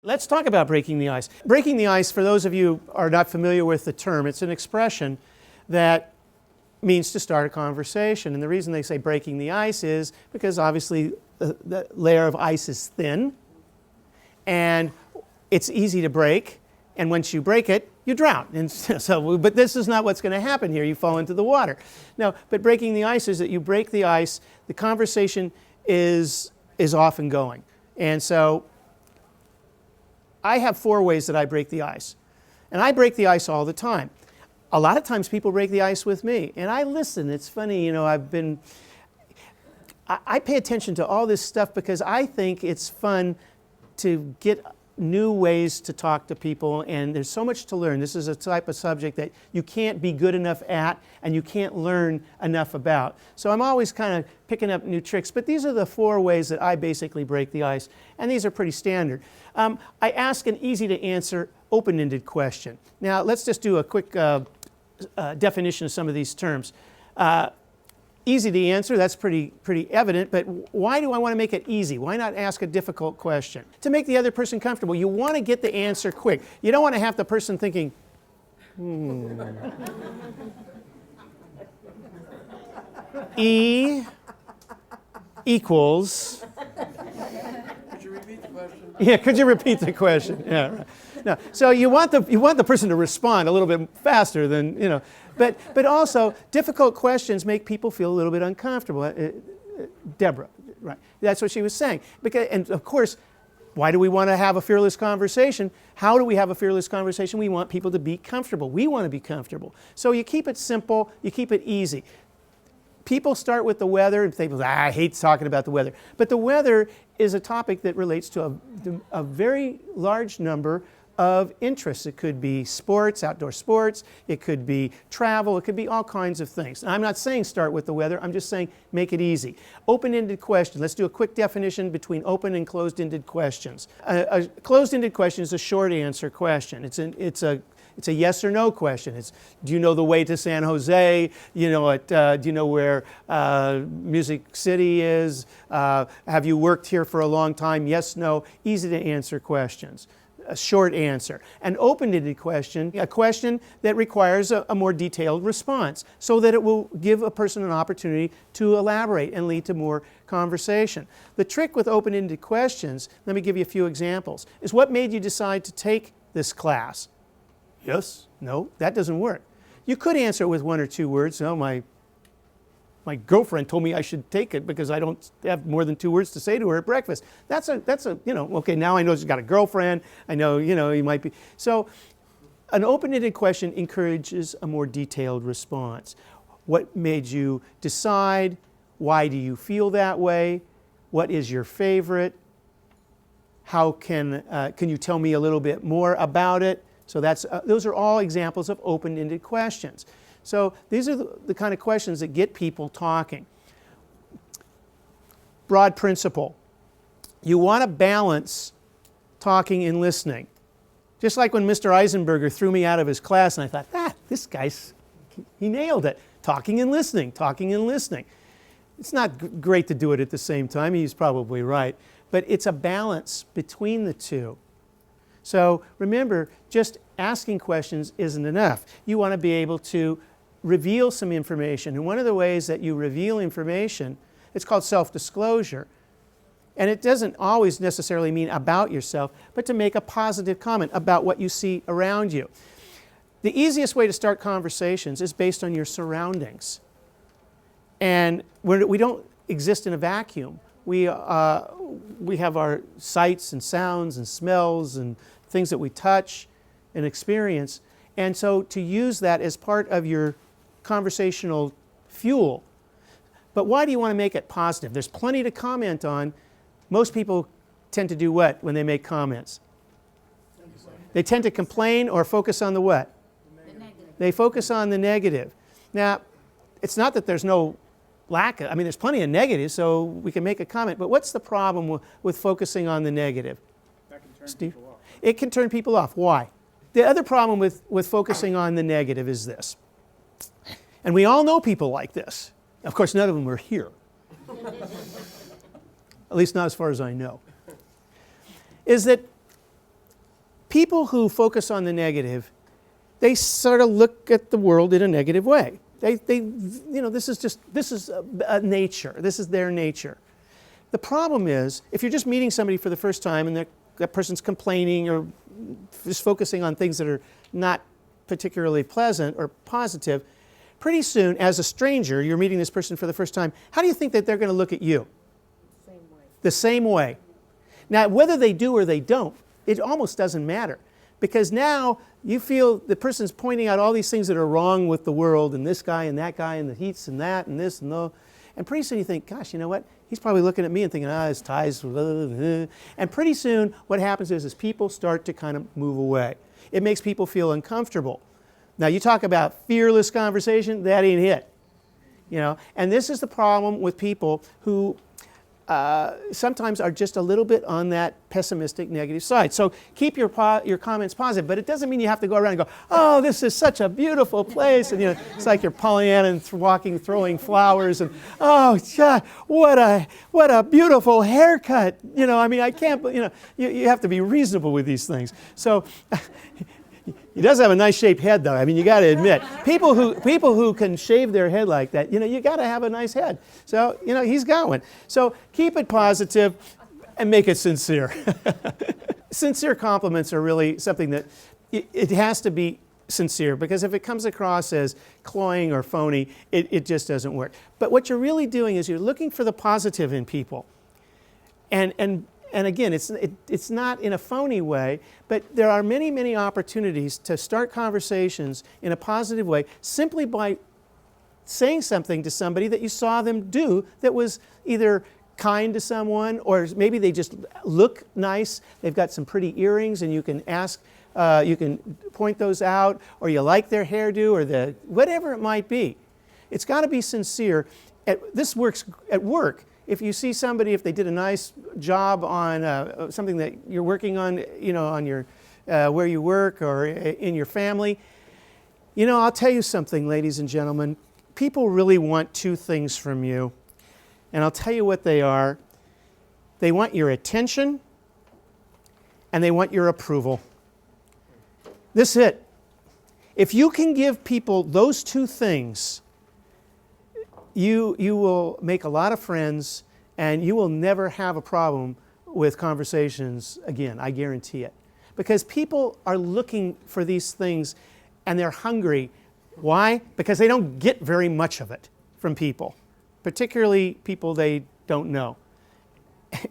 Let's talk about breaking the ice. Breaking the ice, for those of you who are not familiar with the term, it's an expression that means to start a conversation. And the reason they say breaking the ice is because obviously the layer of ice is thin and it's easy to break. And once you break it, you drown. And so, but this is not what's going to happen here. You fall into the water. No, but breaking the ice is that you break the ice. The conversation is often going. And so I have 4 ways that I break the ice. And I break the ice all the time. A lot of times people break the ice with me. And I listen. It's funny, I pay attention to all this stuff because I think it's fun to get new ways to talk to people, and there's so much to learn. This is a type of subject that you can't be good enough at and you can't learn enough about. So I'm always kind of picking up new tricks, but these are the 4 ways that I basically break the ice, and these are pretty standard. I ask an easy to answer, open-ended question. Now let's just do a quick definition of some of these terms. Easy to answer, that's pretty evident, but why do I want to make it easy? Why not ask a difficult question? To make the other person comfortable. You want to get the answer quick. You don't want to have the person thinking, E equals... Could you repeat the question? Yeah, could you repeat the question? Yeah, right. No. So you want the person to respond a little bit faster than, but also difficult questions make people feel a little bit uncomfortable. Deborah, right? That's what she was saying. And of course, why do we want to have a fearless conversation? How do we have a fearless conversation? We want people to be comfortable. We want to be comfortable. So you keep it simple, you keep it easy. People start with the weather and think, I hate talking about the weather. But the weather is a topic that relates to a very large number of interests. It could be sports, outdoor sports, it could be travel, it could be all kinds of things. I'm not saying start with the weather, I'm just saying make it easy. Open-ended question. Let's do a quick definition between open and closed-ended questions. A closed-ended question is a short answer question. It's a yes or no question. It's, do you know the way to San Jose? Do you know where Music City is? Have you worked here for a long time? Yes, no. Easy to answer questions. A short answer. An open-ended question, a question that requires a more detailed response so that it will give a person an opportunity to elaborate and lead to more conversation. The trick with open-ended questions, let me give you a few examples, is what made you decide to take this class? Yes, no, that doesn't work. You could answer it with 1 or 2 words. Oh, my girlfriend told me I should take it because I don't have more than 2 words to say to her at breakfast. That's a okay, now I know she's got a girlfriend. I know, you might be. So an open-ended question encourages a more detailed response. What made you decide? Why do you feel that way? What is your favorite? How can you tell me a little bit more about it? So those are all examples of open-ended questions. So these are the kind of questions that get people talking. Broad principle. You want to balance talking and listening. Just like when Mr. Eisenberger threw me out of his class and I thought, this guy's, he nailed it. Talking and listening, talking and listening. It's not great to do it at the same time. He's probably right. But it's a balance between the two. So remember, just asking questions isn't enough. You want to be able to reveal some information. And one of the ways that you reveal information, it's called self-disclosure. And it doesn't always necessarily mean about yourself, but to make a positive comment about what you see around you. The easiest way to start conversations is based on your surroundings. And we don't exist in a vacuum. We have our sights and sounds and smells and things that we touch and experience. And so to use that as part of your conversational fuel. But why do you want to make it positive? There's plenty to comment on. Most people tend to do what when they make comments? They tend to complain or focus on the what? They focus on the negative. Now, it's not that there's no lack of, there's plenty of negatives, so we can make a comment, but what's the problem with focusing on the negative? That can turn Steve? people off. It can turn people off. Why? The other problem with focusing on the negative is this. And we all know people like this. Of course, none of them are here. At least not as far as I know. Is that People who focus on the negative, they sort of look at the world in a negative way. This is a nature. This is their nature. The problem is, if you're just meeting somebody for the first time and that person's complaining or just focusing on things that are not particularly pleasant or positive, pretty soon, as a stranger, you're meeting this person for the first time, how do you think that they're going to look at you? Same way. The same way. Now, whether they do or they don't, it almost doesn't matter. Because now you feel the person's pointing out all these things that are wrong with the world and this guy and that guy and the heats and that and this and that. And pretty soon you think, gosh, you know what? He's probably looking at me and thinking, his ties. And pretty soon what happens is people start to kind of move away. It makes people feel uncomfortable. Now you talk about fearless conversation, that ain't it. And this is the problem with people who sometimes are just a little bit on that pessimistic, negative side. So keep your comments positive, but it doesn't mean you have to go around and go, oh, this is such a beautiful place. And it's like you're Pollyanna and walking, throwing flowers, and oh, God, what a beautiful haircut. I can't. You have to be reasonable with these things. So. He does have a nice shaped head, though. You got to admit, people who can shave their head like that, you got to have a nice head. So, he's got one. So keep it positive and make it sincere. Sincere compliments are really something that it has to be sincere, because if it comes across as cloying or phony, it just doesn't work. But what you're really doing is you're looking for the positive in people. And again, it's not in a phony way, but there are many, many opportunities to start conversations in a positive way simply by saying something to somebody that you saw them do that was either kind to someone, or maybe they just look nice. They've got some pretty earrings and you can ask, you can point those out, or you like their hairdo, or whatever it might be. It's got to be sincere. This works at work. If you see somebody, if they did a nice job on something that you're working on, on your where you work or in your family, I'll tell you something, ladies and gentlemen. People really want two things from you, and I'll tell you what they are. They want your attention, and they want your approval. This is it. If you can give people those two things, you will make a lot of friends, and you will never have a problem with conversations again, I guarantee it. Because people are looking for these things, and they're hungry. Why? Because they don't get very much of it from people, particularly people they don't know,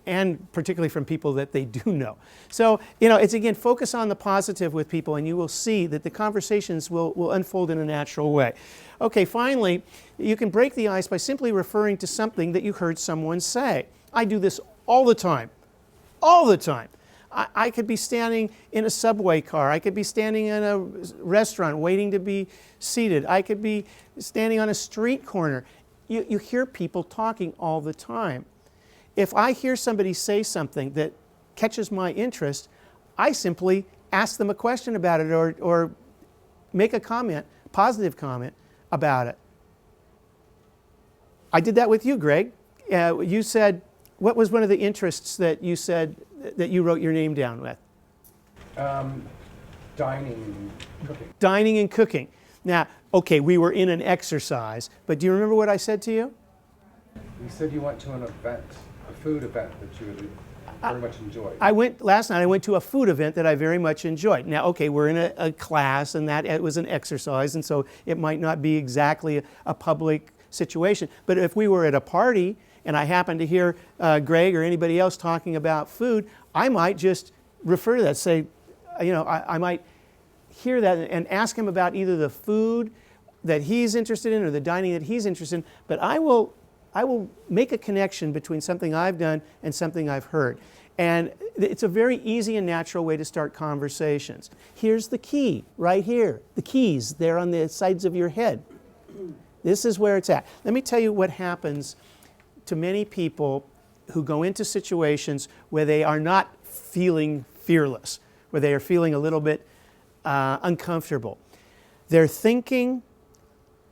and particularly from people that they do know. So, it's again, focus on the positive with people, and you will see that the conversations will unfold in a natural way. Okay, finally, you can break the ice by simply referring to something that you heard someone say. I do this all the time. All the time. I could be standing in a subway car. I could be standing in a restaurant waiting to be seated. I could be standing on a street corner. You hear people talking all the time. If I hear somebody say something that catches my interest, I simply ask them a question about it, or make a comment, positive comment about it. I did that with you, Greg. You said, what was one of the interests that you said that you wrote your name down with? Dining and cooking. Dining and cooking. Now, okay, we were in an exercise, but do you remember what I said to you? You said you went to an event, a food event that you really very much enjoyed. Last night I went to a food event that I very much enjoyed. Now, okay, we're in a class, and that it was an exercise, and so it might not be exactly a public situation. But if we were at a party and I happened to hear Greg or anybody else talking about food, I might just refer to that, say, I might hear that and ask him about either the food that he's interested in or the dining that he's interested in, but I will make a connection between something I've done and something I've heard. And it's a very easy and natural way to start conversations. Here's the key, right here. The keys, they're on the sides of your head. This is where it's at. Let me tell you what happens to many people who go into situations where they are not feeling fearless, where they are feeling a little bit uncomfortable. They're thinking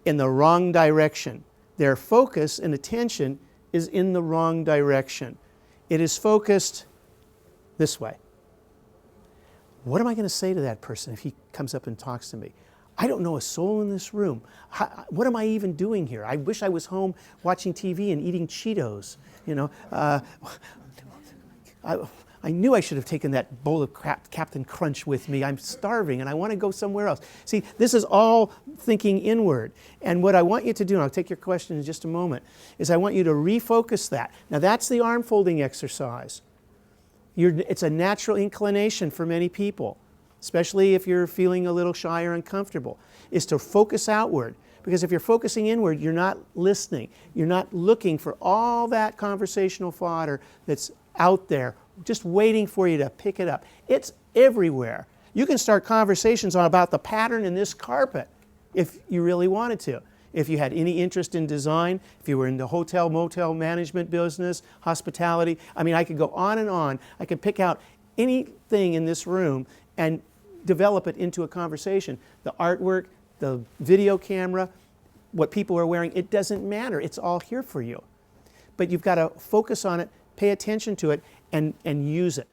in the wrong direction. Their focus and attention is in the wrong direction. It is focused this way. What am I going to say to that person if he comes up and talks to me? I don't know a soul in this room. What am I even doing here? I wish I was home watching TV and eating Cheetos. You know, I knew I should have taken that bowl of Captain Crunch with me. I'm starving and I want to go somewhere else. See, this is all thinking inward. And what I want you to do, and I'll take your question in just a moment, is I want you to refocus that. Now that's the arm folding exercise. It's a natural inclination for many people, especially if you're feeling a little shy or uncomfortable, is to focus outward. Because if you're focusing inward, you're not listening. You're not looking for all that conversational fodder that's out there, just waiting for you to pick it up. It's everywhere. You can start conversations about the pattern in this carpet if you really wanted to. If you had any interest in design, if you were in the hotel, motel management business, hospitality, I mean, I could go on and on. I could pick out anything in this room and develop it into a conversation. The artwork, the video camera, what people are wearing, it doesn't matter. It's all here for you. But you've got to focus on it, pay attention to it, and use it.